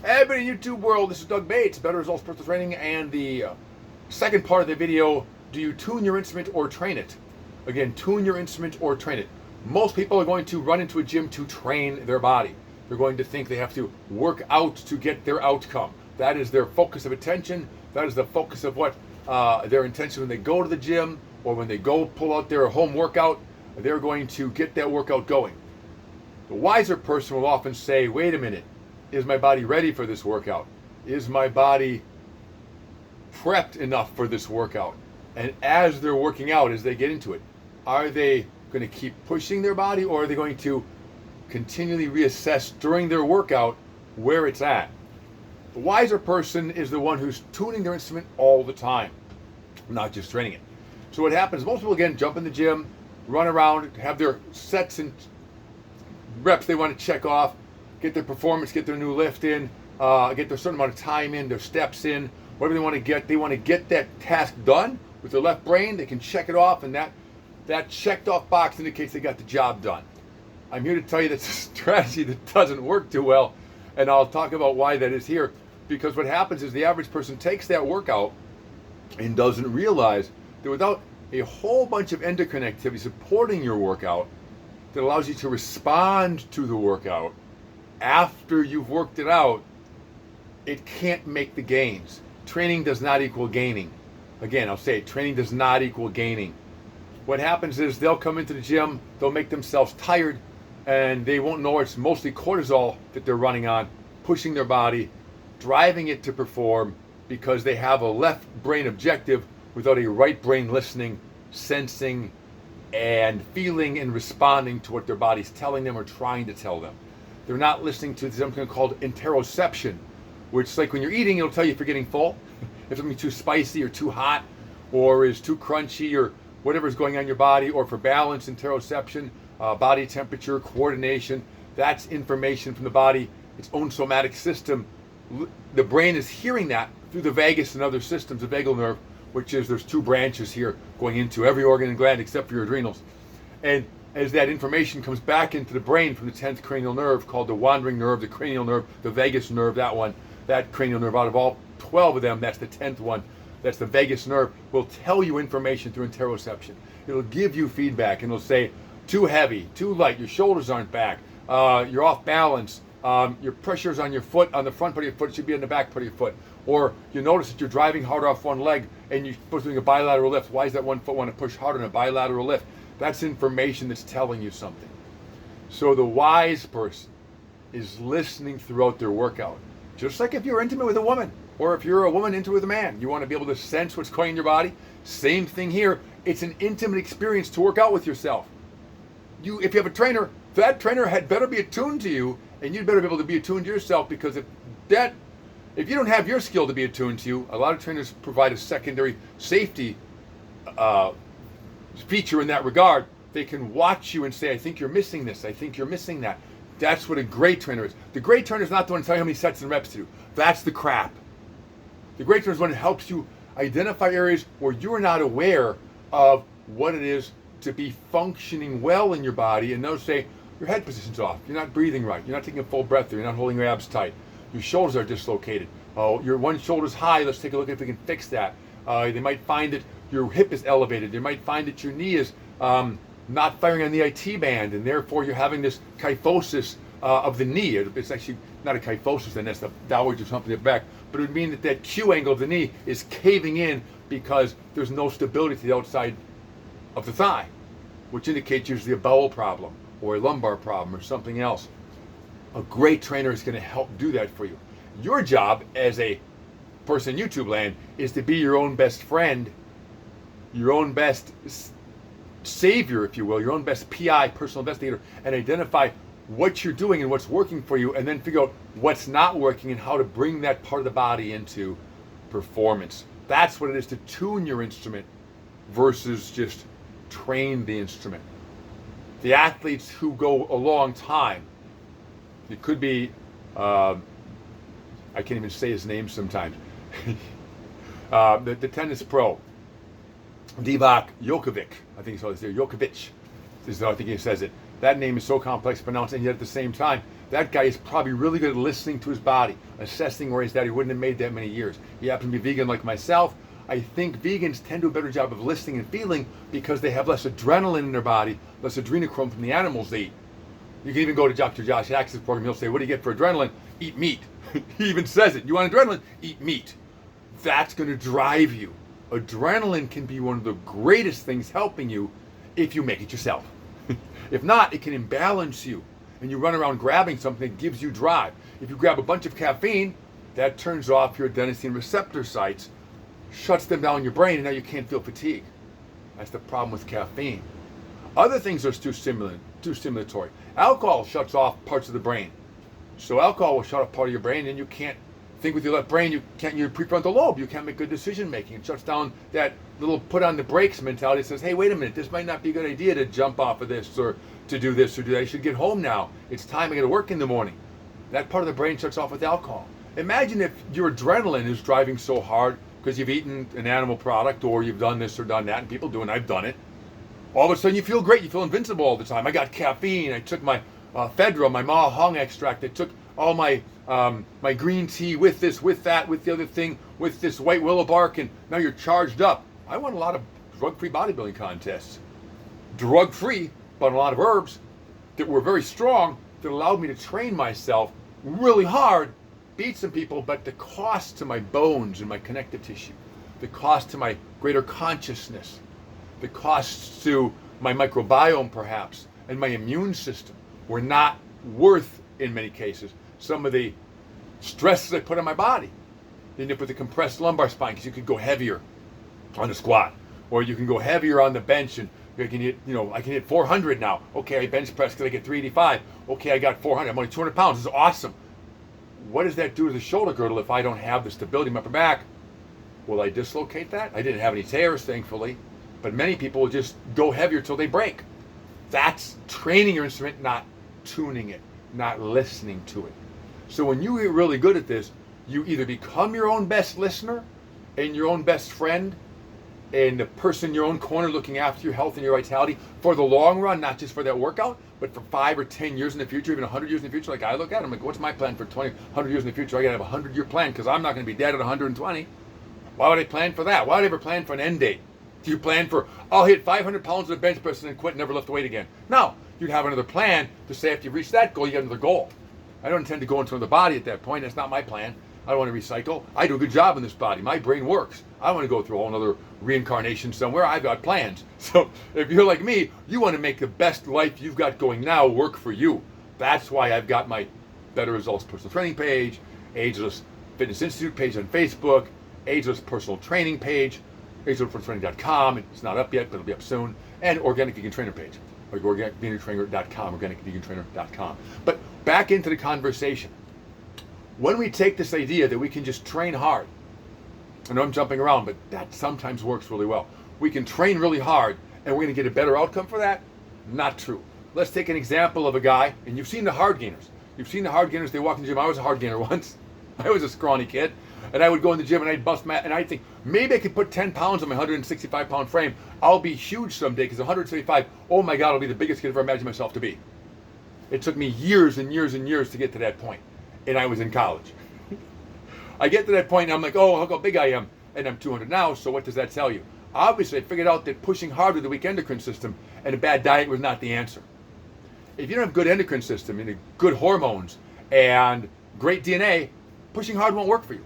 Everybody in YouTube world, this is Doug Bates, Better Results Personal Training, and the second part of the video, do you tune your instrument or train it? Again, tune your instrument or train it. Most people are going to run into a gym to train their body. They're going to think they have to work out to get their outcome. That is their focus of attention. That is the focus of what their intention when they go to the gym or when they go pull out their home workout. They're going to get that workout going. The wiser person will often say, wait a minute, is my body ready for this workout? Is my body prepped enough for this workout? And as they're working out, as they get into it, are they going to keep pushing their body, or are they going to continually reassess during their workout where it's at? The wiser person is the one who's tuning their instrument all the time, not just training it. So what happens, most people, again, jump in the gym, run around, have their sets and reps they want to check off, get their performance, get their new lift in, get their certain amount of time in, their steps in, whatever they want to get. They want to get that task done with their left brain. They can check it off, and that checked off box indicates they got the job done. I'm here to tell you that's a strategy that doesn't work too well, and I'll talk about why that is here. Because what happens is the average person takes that workout and doesn't realize that without a whole bunch of endocrine activity supporting your workout that allows you to respond to the workout after you've worked it out, it can't make the gains. Training does not equal gaining. Again, I'll say it, training does not equal gaining. What happens is they'll come into the gym, they'll make themselves tired, and they won't know it's mostly cortisol that they're running on, pushing their body, driving it to perform because they have a left brain objective without a right brain listening, sensing, and feeling and responding to what their body's telling them or trying to tell them. They're not listening to something called interoception, which is like when you're eating, it'll tell you if you're getting full, if something's too spicy or too hot or is too crunchy or whatever's going on in your body, or for balance, interoception, body temperature, coordination. That's information from the body, its own somatic system. The brain is hearing that through the vagus and other systems, the vagal nerve, which is, there's two branches here going into every organ and gland except for your adrenals. And as that information comes back into the brain from the 10th cranial nerve, called the wandering nerve, the cranial nerve, the vagus nerve, that cranial nerve, out of all 12 of them, that's the 10th one, that's the vagus nerve, will tell you information through interoception. It'll give you feedback, and it'll say, too heavy, too light, your shoulders aren't back, you're off balance, your pressure's on your foot, on the front part of your foot, it should be on the back part of your foot. Or you notice that you're driving hard off one leg and you're supposed to be doing a bilateral lift. Why does that one foot want to push harder in a bilateral lift? That's information that's telling you something. So the wise person is listening throughout their workout. Just like if you're intimate with a woman, or if you're a woman intimate with a man, you want to be able to sense what's going in your body. Same thing here. It's an intimate experience to work out with yourself. If you have a trainer, that trainer had better be attuned to you, and you'd better be able to be attuned to yourself, because if you don't have your skill to be attuned to you, a lot of trainers provide a secondary safety feature in that regard. They can watch you and say, I think you're missing this, I think you're missing that. That's what a great trainer is. The great trainer is not the one to tell you how many sets and reps to do. That's the crap. The great trainer is the one that helps you identify areas where you're not aware of what it is to be functioning well in your body, and they'll say, your head position's off, you're not breathing right, you're not taking a full breath there, you're not holding your abs tight, your shoulders are dislocated, your one shoulder's high, let's take a look if we can fix that. They might find that your hip is elevated, they might find that your knee is not firing on the IT band, and therefore you're having this kyphosis of the knee. It's actually not a kyphosis, then that's the downwards or something at the back, but it would mean that Q angle of the knee is caving in because there's no stability to the outside of the thigh, which indicates usually a bowel problem or a lumbar problem or something else. A great trainer is going to help do that for you. Your job as a person in YouTube land is to be your own best friend, your own best savior, if you will, your own best PI, personal investigator, and identify what you're doing and what's working for you, and then figure out what's not working and how to bring that part of the body into performance. That's what it is to tune your instrument versus just train the instrument. The athletes who go a long time, it could be, I can't even say his name sometimes, the tennis pro, Novak Djokovic, I think it's Djokovic, this is how I think he says it. That name is so complex to pronounce, and yet at the same time, That guy is probably really good at listening to his body, assessing where he's at. He wouldn't have made that many years. He happens to be vegan like myself. I think vegans tend to do a better job of listening and feeling because they have less adrenaline in their body, less adrenochrome from the animals they eat. You can even go to Dr. Josh Axe's program. He'll say, what do you get for adrenaline? Eat meat. He even says it. You want adrenaline? Eat meat. That's going to drive you. Adrenaline can be one of the greatest things helping you if you make it yourself. If not, it can imbalance you. And you run around grabbing something that gives you drive. If you grab a bunch of caffeine, that turns off your adenosine receptor sites, shuts them down in your brain, and now you can't feel fatigue. That's the problem with caffeine. Other things are too stimulatory. Alcohol shuts off parts of the brain. So alcohol will shut off part of your brain, and you can't think with your left brain. You can't your prefrontal lobe. You can't make good decision making. It shuts down that little put on the brakes mentality that says, hey, wait a minute, this might not be a good idea to jump off of this or to do this or do that. I should get home now. It's time I got to work in the morning. That part of the brain shuts off with alcohol. Imagine if your adrenaline is driving so hard because you've eaten an animal product or you've done this or done that, and people do, and I've done it. All of a sudden you feel great. You feel invincible all the time. I got caffeine. I took my Fedra, my Ma Hong extract. I took all my my green tea with this, with that, with the other thing, with this white willow bark, and now you're charged up. I won a lot of drug-free bodybuilding contests. Drug-free, but a lot of herbs that were very strong that allowed me to train myself really hard, beat some people, but the cost to my bones and my connective tissue, the cost to my greater consciousness, the costs to my microbiome perhaps, and my immune system were not worth, in many cases, some of the stresses I put on my body. You end up with a compressed lumbar spine because you could go heavier on the squat, or you can go heavier on the bench, and I can hit, I can hit 400 now. Okay, I bench press because I get 385. Okay, I got 400. I'm only 200 pounds. This is awesome. What does that do to the shoulder girdle if I don't have the stability in my upper back? Will I dislocate that? I didn't have any tears, thankfully, but many people will just go heavier till they break. That's training your instrument, not tuning it, not listening to it. So when you get really good at this, you either become your own best listener and your own best friend and the person in your own corner looking after your health and your vitality for the long run, not just for that workout, but for 5 or 10 years in the future, even 100 years in the future. Like I look at it, I'm like, what's my plan for 100 years in the future? I gotta have a 100-year plan because I'm not gonna be dead at 120. Why would I plan for that? Why would I ever plan for an end date? Do you plan for, I'll hit 500 pounds of the bench press and then quit and never lift the weight again? No, you'd have another plan to say after you reach that goal, you get another goal. I don't intend to go into another body at that point. That's not my plan. I don't want to recycle. I do a good job in this body. My brain works. I want to go through a whole another reincarnation somewhere. I've got plans. So if you're like me, you want to make the best life you've got going now work for you. That's why I've got my Better Results personal training page, Ageless Fitness Institute page on Facebook, Ageless personal training page, agelesspersonaltraining.com. It's not up yet, but it'll be up soon. And Organic Vegan Trainer page, like organicvegantrainer.com, organicvegantrainer.com. But back into the conversation. When we take this idea that we can just train hard, I know I'm jumping around, but that sometimes works really well. We can train really hard and we're going to get a better outcome for that? Not true. Let's take an example of a guy, and you've seen the hard gainers. You've seen the hard gainers, they walk in the gym. I was a hard gainer once. I was a scrawny kid, and I would go in the gym and I'd bust my, and I'd think, maybe I could put 10 pounds on my 165 pound frame. I'll be huge someday because 175, oh my God, I'll be the biggest kid I've ever imagined myself to be. It took me years and years and years to get to that point. And I was in college. I get to that point and I'm like, oh, look how big I am. And I'm 200 now, so what does that tell you? Obviously, I figured out that pushing hard with the weak endocrine system and a bad diet was not the answer. If you don't have a good endocrine system and good hormones and great DNA, pushing hard won't work for you.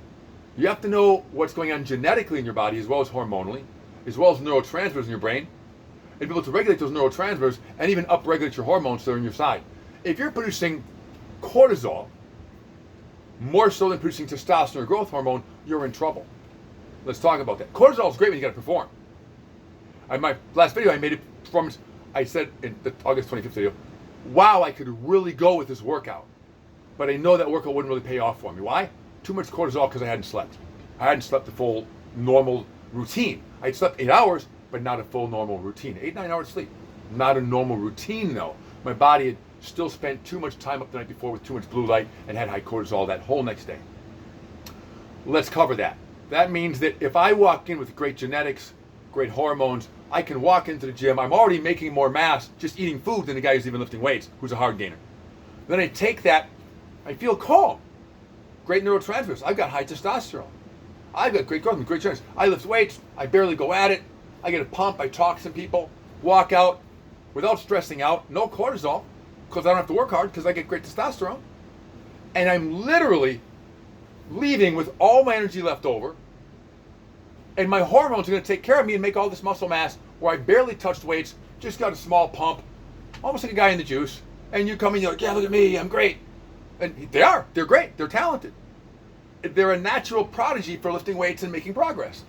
You have to know what's going on genetically in your body as well as hormonally, as well as neurotransmitters in your brain, and be able to regulate those neurotransmitters and even upregulate your hormones so they're on your side. If you're producing cortisol, more so than producing testosterone or growth hormone, you're in trouble. Let's talk about that. Cortisol is great when you got to perform. In my last video, I made a performance. I said in the August 25th video, wow, I could really go with this workout. But I know that workout wouldn't really pay off for me. Why? Too much cortisol because I hadn't slept. I hadn't slept the full normal routine. I'd slept 8 hours, but not a full normal routine. 8-9 hours sleep. Not a normal routine though. My body had still spent too much time up the night before with too much blue light and had high cortisol that whole next day. Let's cover that. That means that if I walk in with great genetics, great hormones, I can walk into the gym. I'm already making more mass just eating food than the guy who's even lifting weights, who's a hard gainer. Then I take that I feel calm. Great neurotransmitters. I've got high testosterone. I've got great growth and great strength. I lift weights. I barely go at it. I get a pump. I talk to some people. Walk out without stressing out. No cortisol because I don't have to work hard because I get great testosterone. And I'm literally leaving with all my energy left over. And my hormones are going to take care of me and make all this muscle mass where I barely touched weights, just got a small pump, almost like a guy in the juice. And you come in, you're like, yeah, look at me, I'm great. And they're great, they're talented. They're a natural prodigy for lifting weights and making progress.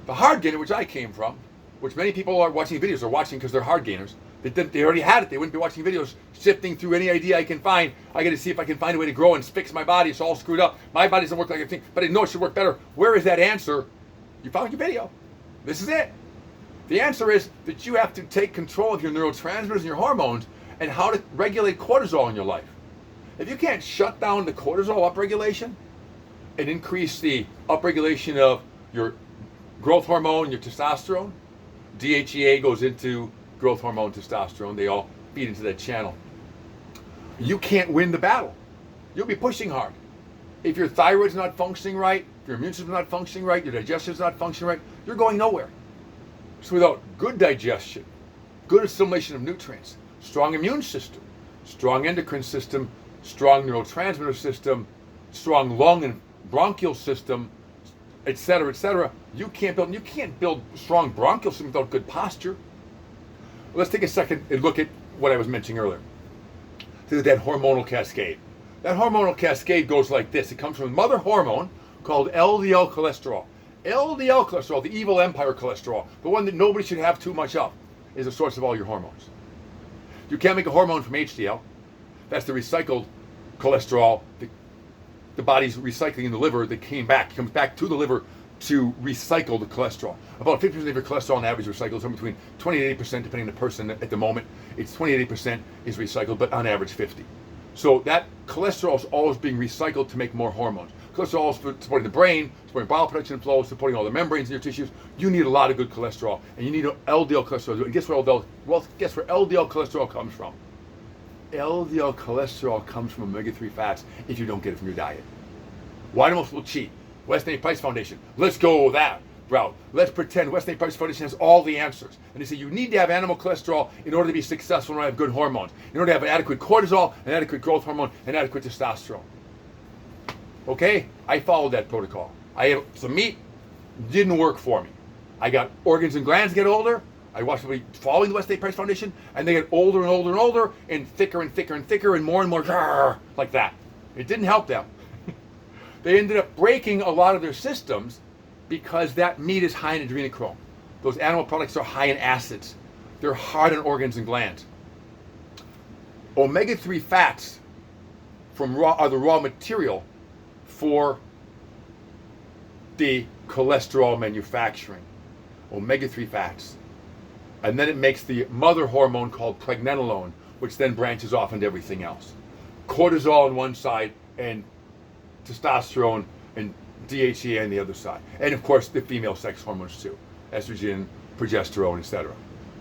The hard gainer, which I came from, which many people are watching videos are watching because they're hard gainers. They already had it. They wouldn't be watching videos, sifting through any idea I can find. I got to see if I can find a way to grow and fix my body. It's all screwed up. My body doesn't work like I think, but I know it should work better. Where is that answer? You found your video. This is it. The answer is that you have to take control of your neurotransmitters and your hormones and how to regulate cortisol in your life. If you can't shut down the cortisol upregulation and increase the upregulation of your growth hormone, your testosterone, DHEA goes into growth hormone, testosterone. They all feed into that channel. You can't win the battle. You'll be pushing hard. If your thyroid's not functioning right, if your immune system's not functioning right, your digestion's not functioning right, you're going nowhere. So without good digestion, good assimilation of nutrients, strong immune system, strong endocrine system, strong neurotransmitter system, strong lung and bronchial system, etc., you can't build strong bronchial system without good posture. Let's take a second and look at what I was mentioning earlier. That hormonal cascade. That hormonal cascade goes like this. It comes from a mother hormone called LDL cholesterol. LDL cholesterol, the evil empire cholesterol, the one that nobody should have too much of, is the source of all your hormones. You can't make a hormone from HDL. That's the recycled cholesterol. The body's recycling in the liver that comes back to the liver to recycle the cholesterol. About 50% of your cholesterol on average recycles, somewhere between 20 and 80%, depending on the person at the moment. It's 20 to 80% is recycled, but on average 50. So that cholesterol is always being recycled to make more hormones. Cholesterol is supporting the brain, supporting bile production and flow, supporting all the membranes in your tissues. You need a lot of good cholesterol, and you need LDL cholesterol. And guess where LDL cholesterol comes from? LDL cholesterol comes from omega-3 fats if you don't get it from your diet. Why do most people cheat? Weston A. Price Foundation. Let's go that route. Let's pretend Weston A. Price Foundation has all the answers. And they say you need to have animal cholesterol in order to be successful and have good hormones. In order to have an adequate cortisol, an adequate growth hormone, and adequate testosterone. Okay, I followed that protocol. I ate some meat, didn't work for me. I got organs and glands get older. I watched somebody following the Weston A. Price Foundation, and they get older and older and older, and thicker and thicker and thicker, and more like that. It didn't help them. They ended up breaking a lot of their systems because that meat is high in adrenochrome. Those animal products are high in acids. They're hard on organs and glands. Omega-3 fats are the raw material for the cholesterol manufacturing. Omega-3 fats. And then it makes the mother hormone called pregnenolone, which then branches off into everything else. Cortisol on one side and testosterone and DHEA on the other side. And of course the female sex hormones too. Estrogen, progesterone, etc.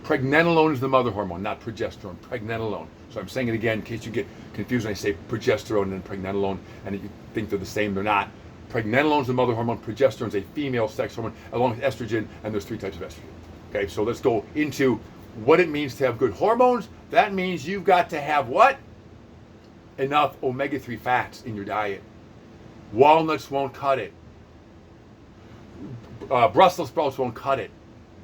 Pregnenolone is the mother hormone, not progesterone. Pregnenolone. So I'm saying it again in case you get confused when I say progesterone and pregnenolone and you think they're the same. They're not. Pregnenolone is the mother hormone. Progesterone is a female sex hormone along with estrogen, and there's 3 types of estrogen. Okay, so let's go into what it means to have good hormones. That means you've got to have what? Enough omega-3 fats in your diet. Walnuts won't cut it. Brussels sprouts won't cut it.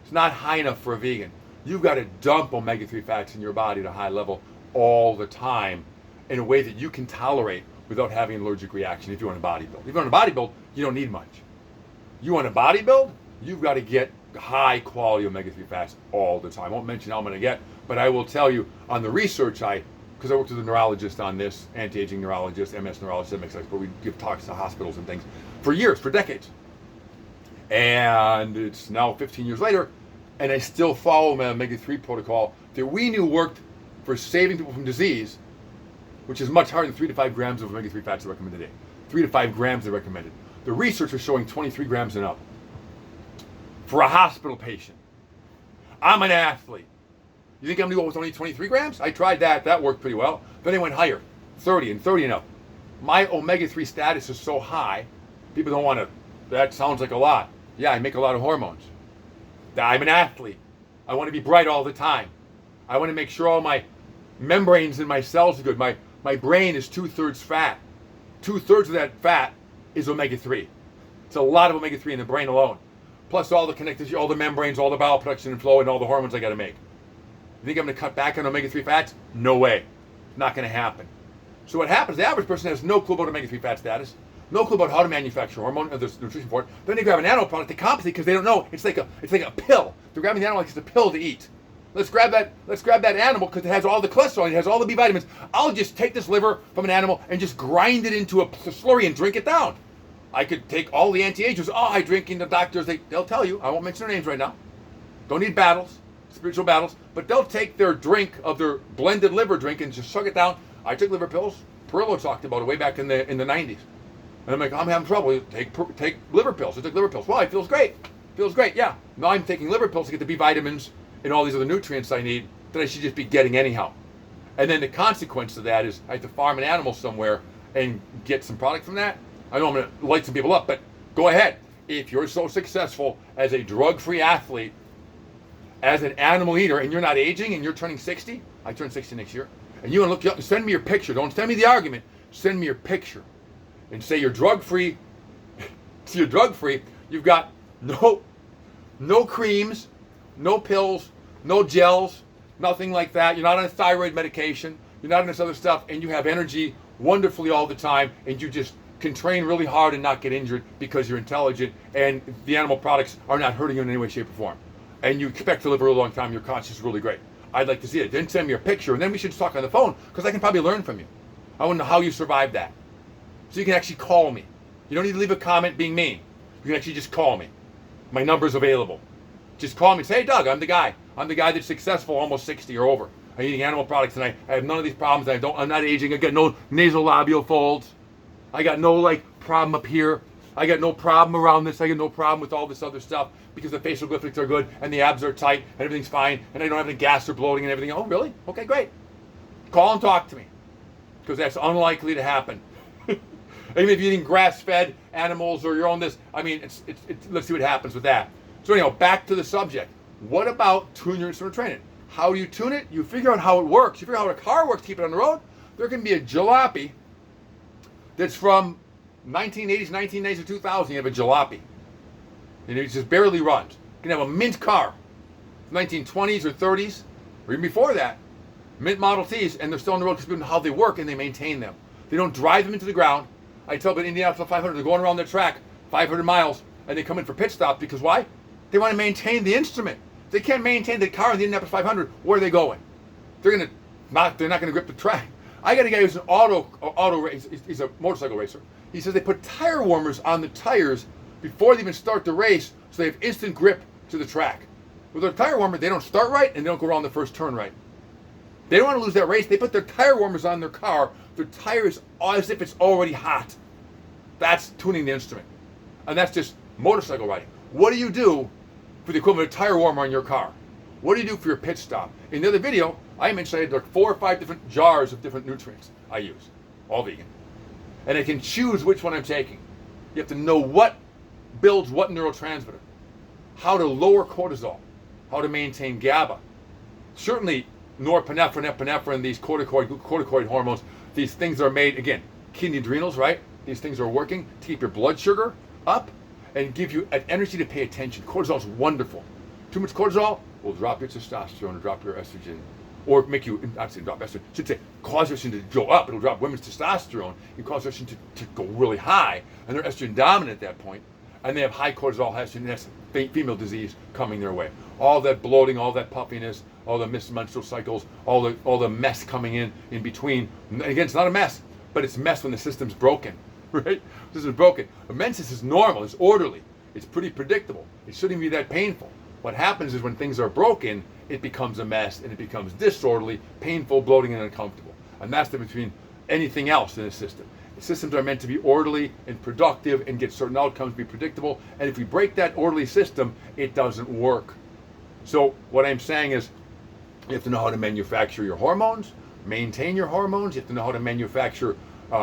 It's not high enough for a vegan. You've got to dump omega-3 fats in your body at a high level all the time in a way that you can tolerate without having an allergic reaction if you want to bodybuild. If you want to bodybuild, you don't need much. You want to bodybuild, you've got to get high quality omega-3 fats all the time. I won't mention how I'm going to get, but I will tell you on the research because I worked with a neurologist on this, anti-aging neurologist, MS neurologist, that makes sense, but we give talks to hospitals and things for years, for decades. And it's now 15 years later, and I still follow my omega-3 protocol that we knew worked for saving people from disease, which is much higher than 3 to 5 grams of omega-3 fats recommended a day. 3 to 5 grams they recommended. The research is showing 23 grams and up for a hospital patient. I'm an athlete. You think I'm going to go with only 23 grams? I tried that. That worked pretty well. Then I went higher, 30 and 30 and up. my omega-3 status is so high, people don't want to, that sounds like a lot. Yeah, I make a lot of hormones. I'm an athlete. I want to be bright all the time. I want to make sure all my membranes in my cells are good. My brain is 2/3 fat. 2/3 of that fat is omega-3. It's a lot of omega-3 in the brain alone. Plus all the connective, all the membranes, all the bowel production and flow, and all the hormones I got to make. You think I'm going to cut back on omega-3 fats? No way. Not going to happen. So what happens, the average person has no clue about omega-3 fat status, no clue about how to manufacture hormone or the nutrition for it. Then they grab an animal product to compensate because they don't know. It's like a pill. They're grabbing the animal like it's a pill to eat. Let's grab that animal because it has all the cholesterol, it has all the B vitamins. I'll just take this liver from an animal and just grind it into a slurry and drink it down. I could take all the anti-agers. Oh, I drink in the doctors. They'll tell you. I won't mention their names right now. Don't need battles, spiritual battles. But they'll take their drink of their blended liver drink and just suck it down. I took liver pills. Perillo talked about it way back in the 90s. And I'm like, I'm having trouble. Take liver pills. I took liver pills. Well, it feels great. Feels great. Yeah. Now I'm taking liver pills to get the B vitamins and all these other nutrients I need that I should just be getting anyhow. And then the consequence of that is I have to farm an animal somewhere and get some product from that. I know I'm going to light some people up, but go ahead. If you're so successful as a drug-free athlete, as an animal eater, and you're not aging and you're turning 60, I turn 60 next year, and you want to look, send me your picture. Don't send me the argument. Send me your picture and say you're drug-free. So you're drug-free. You've got no creams, no pills, no gels, nothing like that. You're not on a thyroid medication. You're not on this other stuff, and you have energy wonderfully all the time, and you just can train really hard and not get injured because you're intelligent, and the animal products are not hurting you in any way, shape, or form. And you expect to live a really long time. Your conscience is really great. I'd like to see it. Then send me your picture, and then we should talk on the phone because I can probably learn from you. I want to know how you survived that. So you can actually call me. You don't need to leave a comment being mean. You can actually just call me. My number's available. Just call me and say, hey, Doug, I'm the guy. I'm the guy that's successful, almost 60 or over. I'm eating animal products, and I have none of these problems. I'm not aging. I got no nasolabial folds. I got no problem up here. I got no problem around this. I got no problem with all this other stuff because the facial glyphics are good and the abs are tight and everything's fine and I don't have any gas or bloating and everything. Oh, really? Okay, great. Call and talk to me because that's unlikely to happen. Even if you're eating grass-fed animals or you're on this, I mean, let's see what happens with that. So anyhow, back to the subject. What about tune your instrument training? How do you tune it? You figure out how it works. You figure out how a car works to keep it on the road. There can be a jalopy that's from 1980s, 1990s, or 2000. You have a jalopy. And it just barely runs. You can have a mint car, 1920s or 30s, or even before that, mint Model Ts, and they're still on the road because people know how they work and they maintain them. They don't drive them into the ground. I tell about Indianapolis 500, they're going around their track 500 miles, and they come in for pit stop because why? They want to maintain the instrument. If they can't maintain the car in the Indianapolis 500, where are they going? They're not going to grip the track. I got a guy who's an auto race. He's a motorcycle racer. He says they put tire warmers on the tires before they even start the race, so they have instant grip to the track. With their tire warmer, they don't start right and they don't go around the first turn right. They don't want to lose that race. They put their tire warmers on their car. Their tire is as if it's already hot. That's tuning the instrument, and that's just motorcycle riding. What do you do for the equivalent of a tire warmer on your car? What do you do for your pit stop? In the other video, I mentioned I had like 4 or 5 different jars of different nutrients I use, all vegan. And I can choose which one I'm taking. You have to know what builds what neurotransmitter, how to lower cortisol, how to maintain GABA. Certainly norepinephrine, epinephrine, these corticoid hormones, these things are made, again, kidney adrenals, right? These things are working to keep your blood sugar up and give you an energy to pay attention. Cortisol is wonderful. Too much cortisol will drop your testosterone or drop your estrogen, or make you, not say drop estrogen, should say cause estrogen to go up. It'll drop women's testosterone and cause estrogen to go really high, and they're estrogen dominant at that point, and they have high cortisol estrogen, and that's female disease coming their way. All that bloating, all that puffiness, all the missed menstrual cycles, all the mess coming in between. And again, it's not a mess, but it's a mess when the system's broken, right? This is broken. A menses is normal, it's orderly, it's pretty predictable. It shouldn't be that painful. What happens is when things are broken, it becomes a mess and it becomes disorderly, painful, bloating, and uncomfortable. And that's the difference between anything else in the system. The systems are meant to be orderly and productive and get certain outcomes, be predictable. And if we break that orderly system, it doesn't work. So what I'm saying is you have to know how to manufacture your hormones, maintain your hormones. You have to know how to manufacture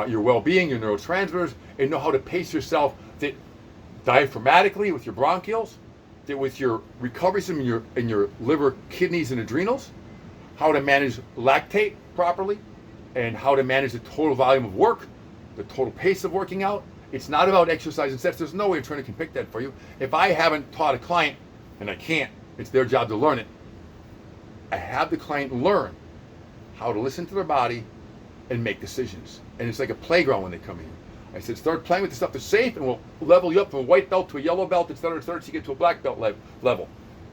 your well-being, your neurotransmitters, and know how to pace yourself that diaphragmatically with your bronchioles, that with your recovery system in your liver, kidneys, and adrenals, how to manage lactate properly, and how to manage the total volume of work, the total pace of working out. It's not about exercise and sets. There's no way a trainer can pick that for you. If I haven't taught a client, and I can't, it's their job to learn it, I have the client learn how to listen to their body and make decisions. And it's like a playground when they come in. I said, start playing with the stuff that's safe, and we'll level you up from a white belt to a yellow belt, et cetera, so you get to a black belt level.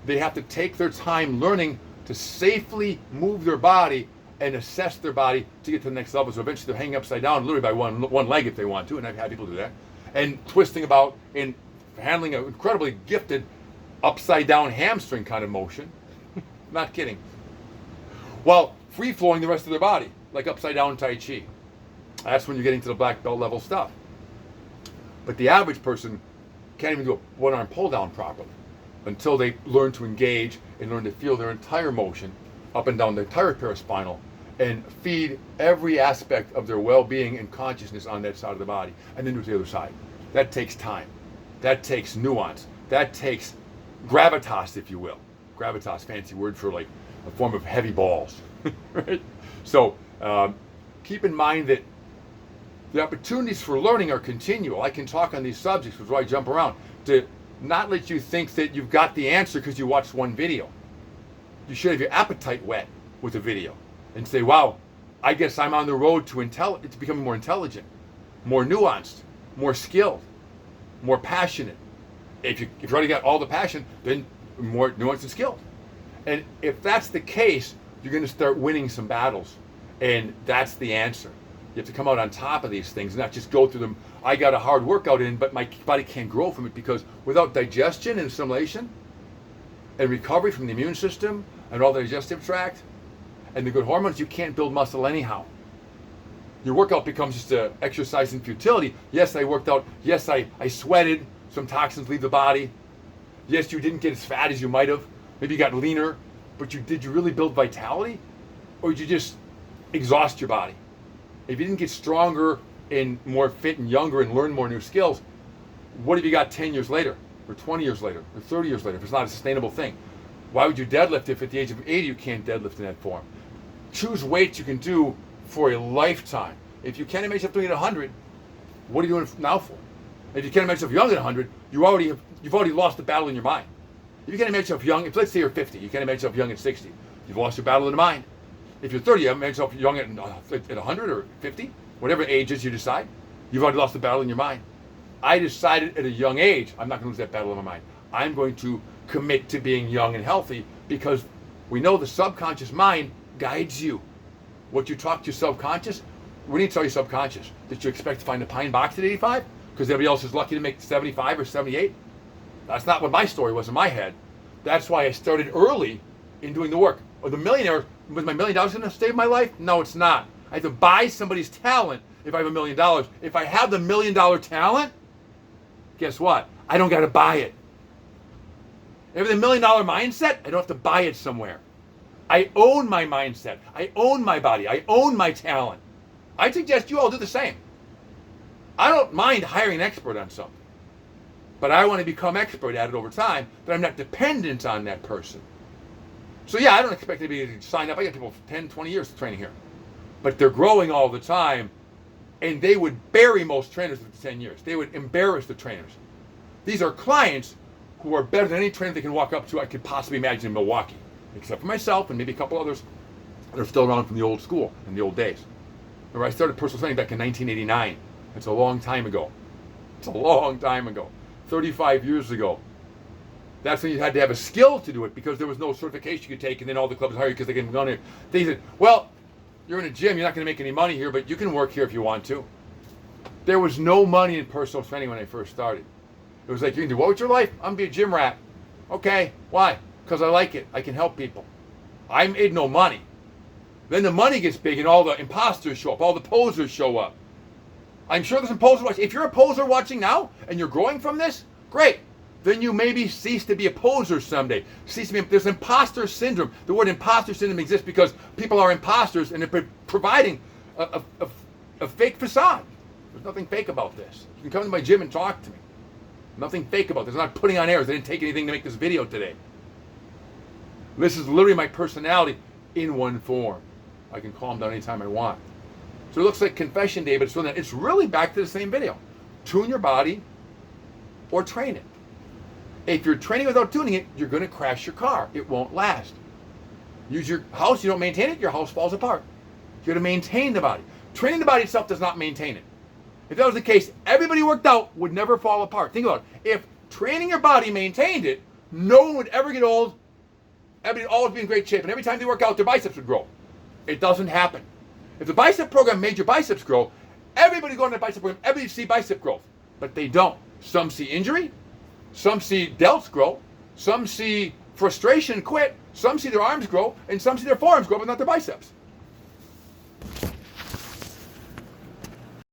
They have to take their time learning to safely move their body and assess their body to get to the next level. So eventually they're hanging upside down, literally by one leg if they want to, and I've had people do that, and twisting about and handling an incredibly gifted upside down hamstring kind of motion. Not kidding. While free flowing the rest of their body, like upside down Tai Chi. That's when you're getting to the black belt level stuff. But the average person can't even do a one arm pull down properly until they learn to engage and learn to feel their entire motion up and down the entire paraspinal and feed every aspect of their well-being and consciousness on that side of the body, and then do the other side. That takes time. That takes nuance. That takes gravitas, if you will. Gravitas, fancy word for like a form of heavy balls. Right? So keep in mind that the opportunities for learning are continual. I can talk on these subjects, which is why I jump around, to not let you think that you've got the answer because you watched one video. You should have your appetite whet with a video and say, wow, I guess I'm on the road to becoming more intelligent, more nuanced, more skilled, more passionate. If you've already got all the passion, then more nuanced and skilled. And if that's the case, you're going to start winning some battles. And that's the answer. You have to come out on top of these things, not just go through them. I got a hard workout in, but my body can't grow from it, because without digestion and assimilation and recovery from the immune system and all the digestive tract and the good hormones, you can't build muscle anyhow. Your workout becomes just an exercise in futility. Yes, I worked out. Yes, I sweated. Some toxins leave the body. Yes, you didn't get as fat as you might have. Maybe you got leaner. But did you really build vitality? Or did you just exhaust your body? If you didn't get stronger and more fit and younger and learn more new skills, what have you got 10 years later, or 20 years later, or 30 years later, if it's not a sustainable thing? Why would you deadlift if at the age of 80 you can't deadlift in that form? Choose weights you can do for a lifetime. If you can't imagine yourself doing it at 100, what are you doing it now for? If you can't imagine yourself young at 100, you've already lost the battle in your mind. If you can't imagine yourself young, if let's say you're 50, you can't imagine yourself young at 60, you've lost your battle in the mind. If you're 30, you imagine yourself young at 100 or 50, whatever ages you decide, you've already lost the battle in your mind. I decided at a young age, I'm not going to lose that battle in my mind. I'm going to commit to being young and healthy, because we know the subconscious mind guides you. What you talk to your subconscious, what do you tell your subconscious? That you expect to find a pine box at 85? Because everybody else is lucky to make 75 or 78? That's not what my story was in my head. That's why I started early in doing the work. Or the millionaire, was my $1 million going to save my life? No, it's not. I have to buy somebody's talent if I have $1 million. If I have the $1 million talent, guess what? I don't got to buy it. If I have the $1 million mindset, I don't have to buy it somewhere. I own my mindset. I own my body. I own my talent. I suggest you all do the same. I don't mind hiring an expert on something, but I want to become expert at it over time, that I'm not dependent on that person. So yeah, I don't expect anybody to sign up. I got people for 10, 20 years training here, but they're growing all the time, and they would bury most trainers for 10 years. They would embarrass the trainers. These are clients who are better than any trainer they can walk up to I could possibly imagine in Milwaukee, except for myself and maybe a couple others that are still around from the old school in the old days. Remember, I started personal training back in 1989. It's a long time ago. It's a long time ago. 35 years ago. That's when you had to have a skill to do it, because there was no certification you could take, and then all the clubs hired you because they can go in here. They said, well, you're in a gym, you're not going to make any money here, but you can work here if you want to. There was no money in personal training when I first started. It was like, you can do what with your life? I'm going to be a gym rat. Okay, why? Because I like it. I can help people. I made no money. Then the money gets big and all the imposters show up, all the posers show up. I'm sure there's some posers watching. If you're a poser watching now and you're growing from this, great. Then you maybe cease to be a poser someday. There's imposter syndrome. The word imposter syndrome exists because people are imposters, and they're providing a fake facade. There's nothing fake about this. You can come to my gym and talk to me. Nothing fake about this. I'm not putting on airs. I didn't take anything to make this video today. This is literally my personality in one form. I can calm down anytime I want. So it looks like confession day, but it's really back to the same video. Tune your body or train it. If you're training without tuning it, you're going to crash your car. It won't last. Use your house, you don't maintain it, your house falls apart. You're going to maintain the body. Training the body itself does not maintain it. If that was the case, everybody who worked out would never fall apart. Think about it. If training your body maintained it, no one would ever get old. Everybody would always be in great shape. And every time they work out, their biceps would grow. It doesn't happen. If the bicep program made your biceps grow, everybody going to the bicep program, everybody see bicep growth. But they don't. Some see injury. Some see delts grow. Some see frustration and quit. Some see their arms grow. And some see their forearms grow, but not their biceps.